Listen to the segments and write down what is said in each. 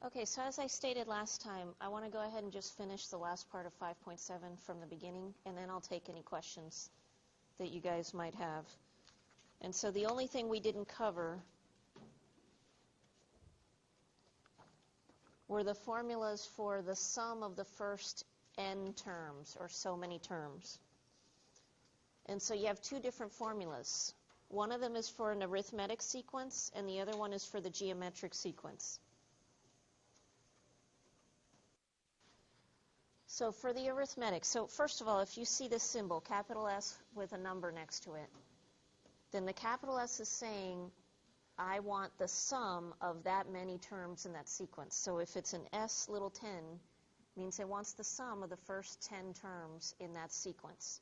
Okay, so as I stated last time, I want to go ahead and just finish the last part of 5.7 from the beginning, and then I'll take any questions that you guys might have. And so the only thing we didn't cover were the formulas for the sum of the first n terms, or so many terms. And so you have two different formulas. One of them is for an arithmetic sequence, and the other one is for the geometric sequence. So for the arithmetic, so first of all, if you see this symbol, capital S with a number next to it, then the capital S is saying, I want the sum of that many terms in that sequence. So if it's an S little 10, means it wants the sum of the first 10 terms in that sequence.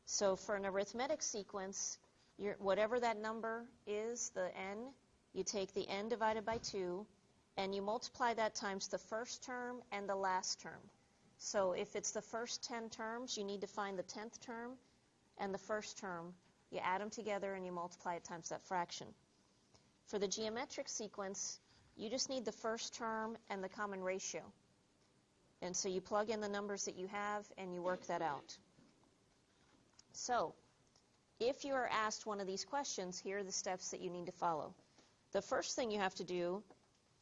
So for an arithmetic sequence, whatever that number is, the n, you take the n divided by 2, and you multiply that times the first term and the last term. So if it's the first 10 terms, you need to find the 10th term and the first term. You add them together and you multiply it times that fraction. For the geometric sequence, you just need the first term and the common ratio. And so you plug in the numbers that you have and you work that out. So if you are asked one of these questions, here are the steps that you need to follow. The first thing you have to do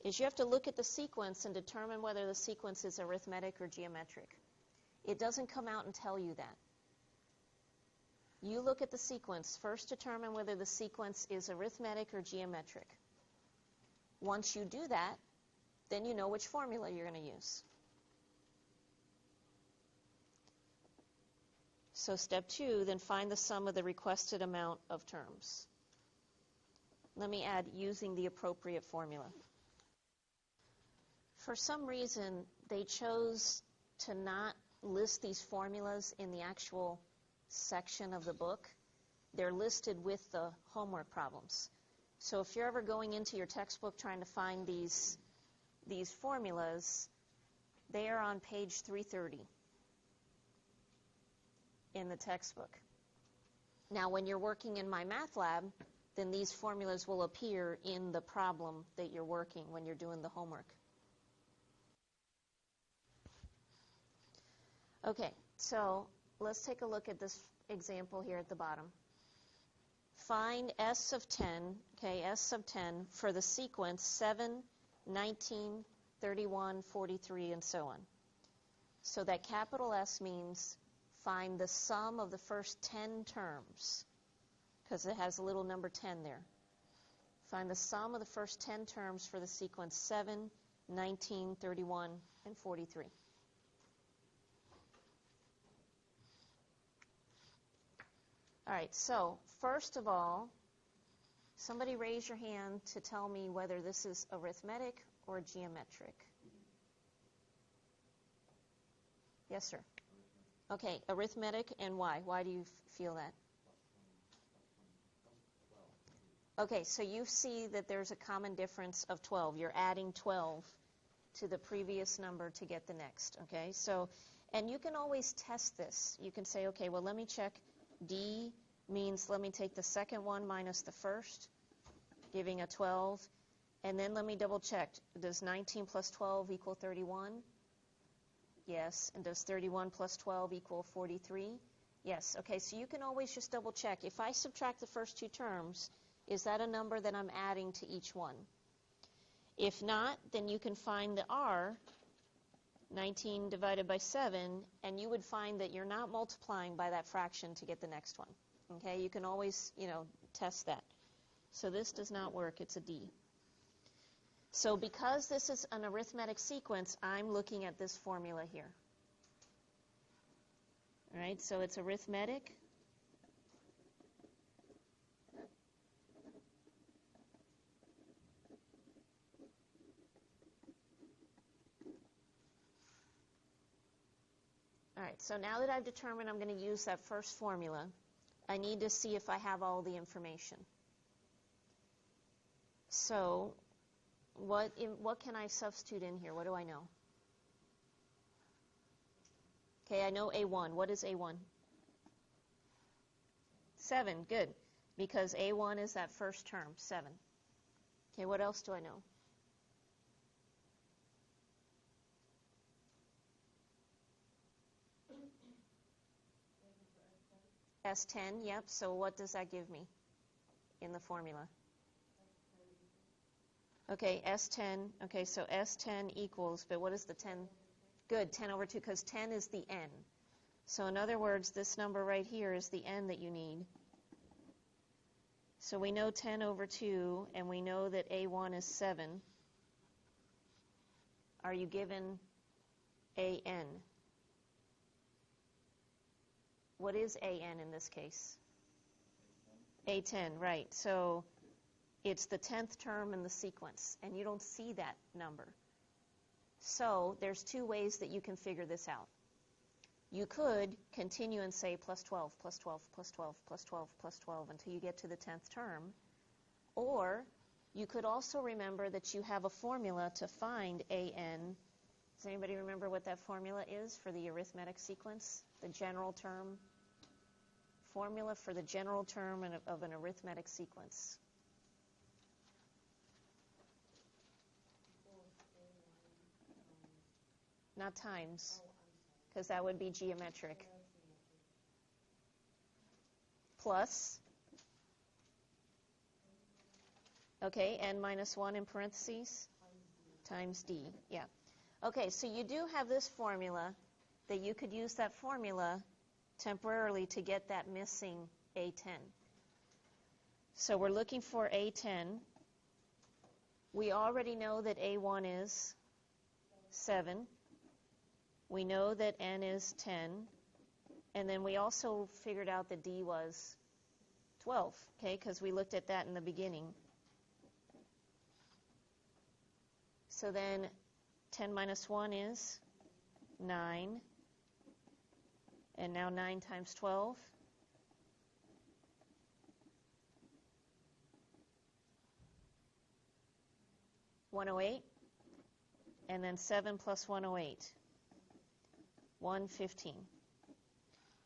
is you have to look at the sequence and determine whether the sequence is arithmetic or geometric. It doesn't come out and tell you that. You look at the sequence, first determine whether the sequence is arithmetic or geometric. Once you do that, then you know which formula you're going to use. So step 2, then find the sum of the requested amount of terms. Let me add using the appropriate formula. For some reason, they chose to not list these formulas in the actual section of the book. They're listed with the homework problems. So if you're ever going into your textbook trying to find these formulas, they are on page 330 in the textbook. Now, when you're working in my math lab, then these formulas will appear in the problem that you're working when you're doing the homework. Okay, so let's take a look at this example here at the bottom. Find S of 10, okay, S sub 10 for the sequence 7, 19, 31, 43, and so on. So that capital S means find the sum of the first 10 terms, because it has a little number 10 there. Find the sum of the first 10 terms for the sequence 7, 19, 31, and 43. All right, so first of all, somebody raise your hand to tell me whether this is arithmetic or geometric. Yes, sir. Okay, arithmetic, and why? Why do you feel that? Okay, so you see that there's a common difference of 12. You're adding 12 to the previous number to get the next, okay? So, and you can always test this. You can say, okay, well, let me check. D means let me take the second one minus the first, giving a 12. And then let me double check. Does 19 plus 12 equal 31? Yes. And does 31 plus 12 equal 43? Yes. Okay, so you can always just double check. If I subtract the first two terms, is that a number that I'm adding to each one? If not, then you can find the R, 19 divided by 7, and you would find that you're not multiplying by that fraction to get the next one. Okay, you can always, test that. So this does not work. It's a D. So because this is an arithmetic sequence, I'm looking at this formula here. All right, so it's arithmetic. All right, so now that I've determined I'm going to use that first formula, I need to see if I have all the information. So what can I substitute in here? What do I know? Okay, I know A1. What is A1? 7, good, because A1 is that first term, 7. Okay, what else do I know? S10, yep. So what does that give me in the formula? Okay, S10. Okay, so S10 equals, but what is the 10? Good, 10 over 2, because 10 is the n. So in other words, this number right here is the n that you need. So we know 10 over 2, and we know that A1 is 7. Are you given AN? What is AN in this case? A10, right. So it's the 10th term in the sequence, and you don't see that number. So there's two ways that you can figure this out. You could continue and say plus 12, plus 12, plus 12, plus 12, plus 12 until you get to the 10th term. Or you could also remember that you have a formula to find AN. Does anybody remember what that formula is for the arithmetic sequence? The general term? Formula for the general term of an arithmetic sequence. Not times, because that would be geometric. Plus, okay, n minus 1 in parentheses, times d, yeah. Okay, so you do have this formula that you could use that formula temporarily to get that missing A10. So we're looking for A10. We already know that A1 is 7. We know that n is 10. And then we also figured out that d was 12, okay, because we looked at that in the beginning. So then 10 minus 1 is 9. And now 9 times 12. $108. And then 7 plus 108. 115.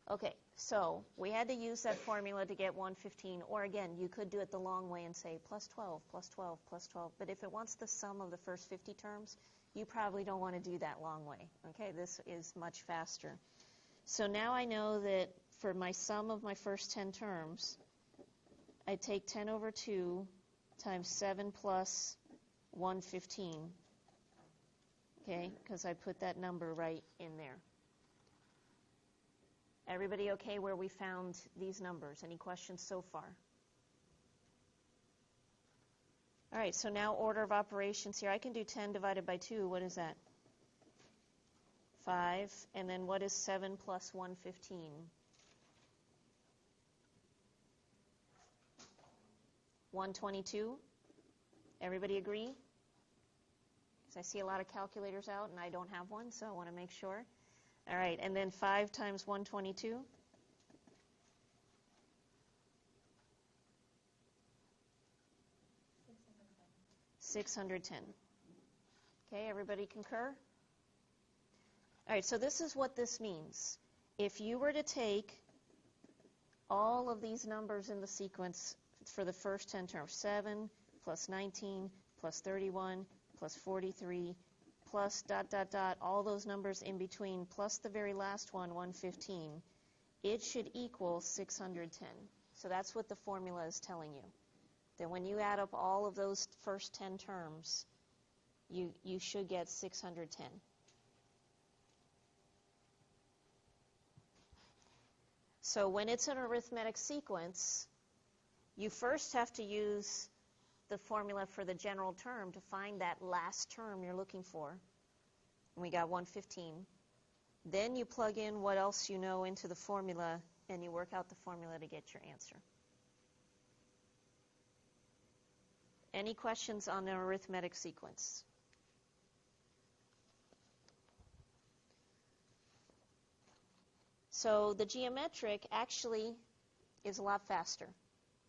Okay, so we had to use that formula to get 115. Or again, you could do it the long way and say plus 12, plus 12, plus 12. But if it wants the sum of the first 50 terms, you probably don't want to do that long way. Okay, this is much faster. So now I know that for my sum of my first 10 terms, I take 10 over 2 times 7 plus 115, okay, because I put that number right in there. Everybody okay where we found these numbers? Any questions so far? All right, so now order of operations here. I can do 10 divided by 2. What is that? 5. And then what is 7 plus 115? 122. Everybody agree? Because I see a lot of calculators out and I don't have one, so I want to make sure. All right, and then 5 times 122? 610. Okay, everybody concur? All right, so this is what this means. If you were to take all of these numbers in the sequence for the first 10 terms, 7 plus 19 plus 31 plus 43 plus ... all those numbers in between, plus the very last one, 115, it should equal 610. So that's what the formula is telling you. That when you add up all of those first 10 terms, you should get 610. So when it's an arithmetic sequence, you first have to use the formula for the general term to find that last term you're looking for. And we got 115. Then you plug in what else you know into the formula, and you work out the formula to get your answer. Any questions on the arithmetic sequence? So the geometric actually is a lot faster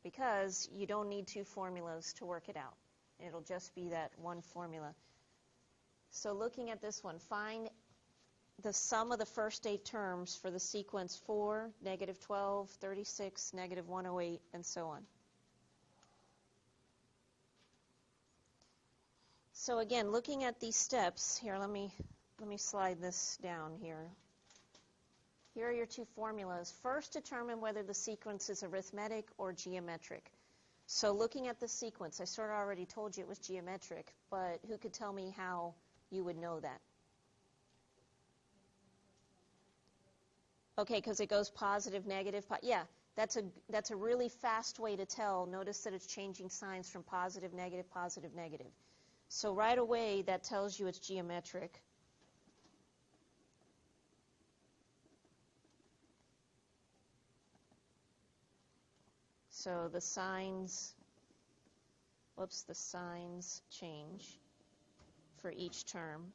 because you don't need two formulas to work it out. It'll just be that one formula. So looking at this one, find the sum of the first 8 terms for the sequence 4, negative 12, 36, negative 108, and so on. So again, looking at these steps, here, let me slide this down here. Here are your two formulas. First, determine whether the sequence is arithmetic or geometric. So looking at the sequence, I sort of already told you it was geometric, but who could tell me how you would know that? Okay, because it goes positive, negative. Yeah, that's a really fast way to tell. Notice that it's changing signs from positive, negative, positive, negative. So right away, that tells you it's geometric. So the signs change for each term.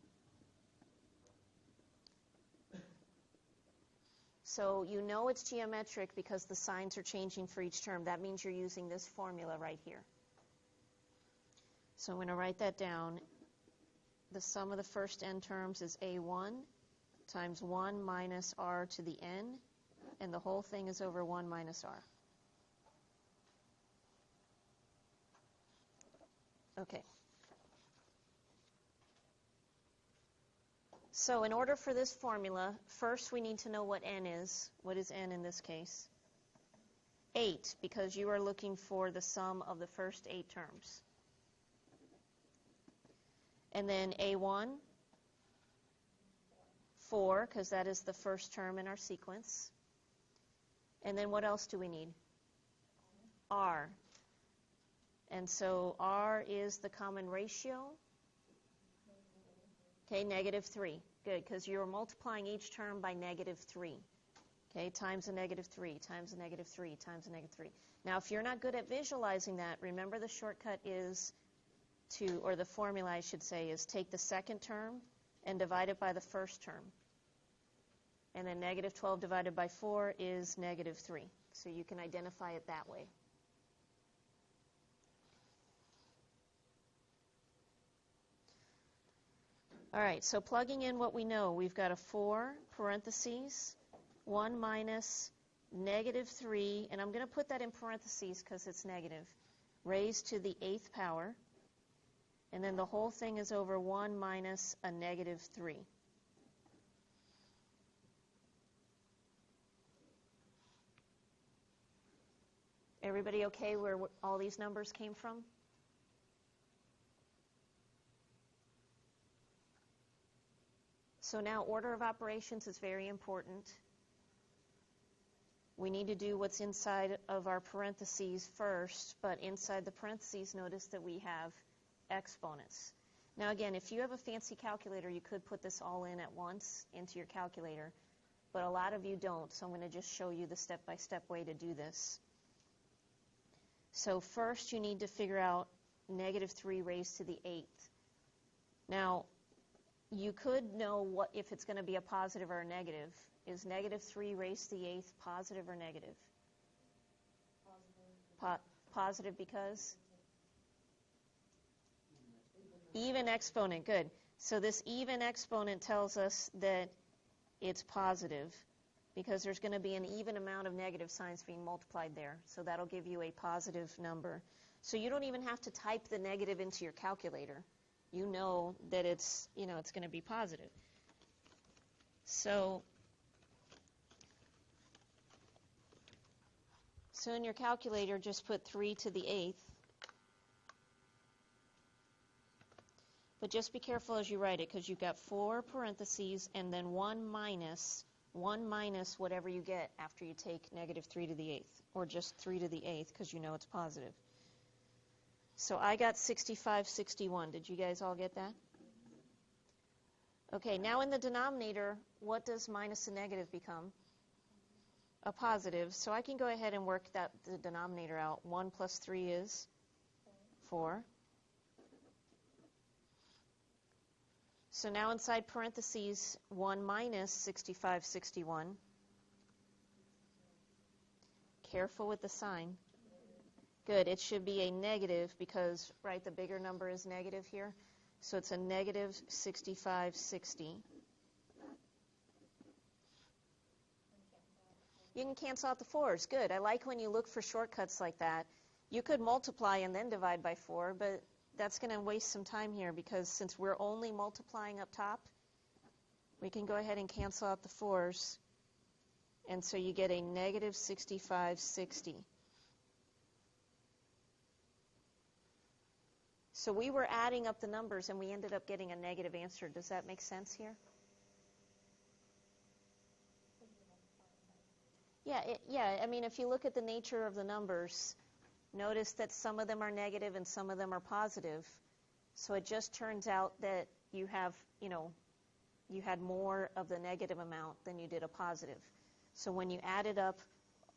So you know it's geometric because the signs are changing for each term. That means you're using this formula right here. So I'm going to write that down. The sum of the first n terms is a1 times 1 minus r to the n, and the whole thing is over 1 minus r. Okay. So in order for this formula, first we need to know what n is. What is n in this case? 8, because you are looking for the sum of the first 8 terms. And then a1, 4, because that is the first term in our sequence. And then what else do we need? R. And so R is the common ratio. Okay, -3. Good, because you're multiplying each term by -3. Okay, times a -3, times a -3, times a -3. Now, if you're not good at visualizing that, remember the shortcut is to, or the formula I should say, is take the second term and divide it by the first term. And then -12 divided by 4 is -3. So you can identify it that way. All right, so plugging in what we know, we've got a 4 parentheses, 1 minus -3, and I'm going to put that in parentheses because it's negative, raised to the 8th power, and then the whole thing is over 1 minus a -3. Everybody okay where all these numbers came from? So now order of operations is very important. We need to do what's inside of our parentheses first, but inside the parentheses, notice that we have exponents. Now again, if you have a fancy calculator, you could put this all in at once into your calculator, but a lot of you don't, so I'm going to just show you the step-by-step way to do this. So first you need to figure out -3 raised to the 8th. Now, you could know what if it's going to be a positive or a negative. Is -3 raised to the 8th positive or negative? Positive because? Even exponent, good. So this even exponent tells us that it's positive because there's going to be an even amount of negative signs being multiplied there. So that'll give you a positive number. So you don't even have to type the negative into your calculator. You know that it's going to be positive. So in your calculator, just put 3 to the 8th. But just be careful as you write it, because you've got 4 parentheses and then 1 minus whatever you get after you take -3 to the 8th, or just 3 to the 8th, because you know it's positive. So I got 6561. Did you guys all get that? Okay, now in the denominator, what does minus a negative become? A positive. So I can go ahead and work the denominator out. 1 plus 3 is 4. So now inside parentheses, 1 minus 6561. Careful with the sign. Good, it should be a negative because, right, the bigger number is negative here. So it's a negative 6560. You can cancel out the 4s. Good. I like when you look for shortcuts like that. You could multiply and then divide by 4, but that's going to waste some time here because since we're only multiplying up top, we can go ahead and cancel out the 4s. And so you get a negative 6560. So we were adding up the numbers, and we ended up getting a negative answer. Does that make sense here? Yeah, I mean, if you look at the nature of the numbers, notice that some of them are negative and some of them are positive. So it just turns out that you have, you had more of the negative amount than you did a positive. So when you added up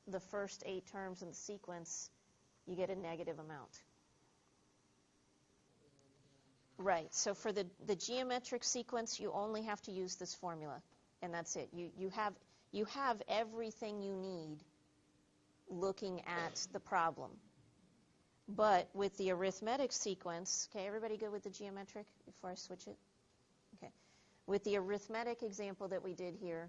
the first 8 terms in the sequence, you get a negative amount. Right, so for the geometric sequence, you only have to use this formula, and that's it. You have everything you need looking at the problem. But with the arithmetic sequence, okay, everybody good with the geometric before I switch it? Okay. With the arithmetic example that we did here,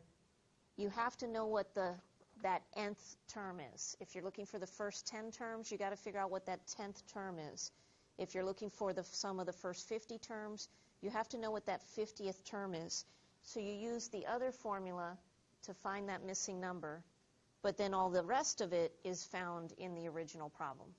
you have to know what that nth term is. If you're looking for the first 10 terms, you got to figure out what that 10th term is. If you're looking for the sum of the first 50 terms, you have to know what that 50th term is. So you use the other formula to find that missing number, but then all the rest of it is found in the original problem.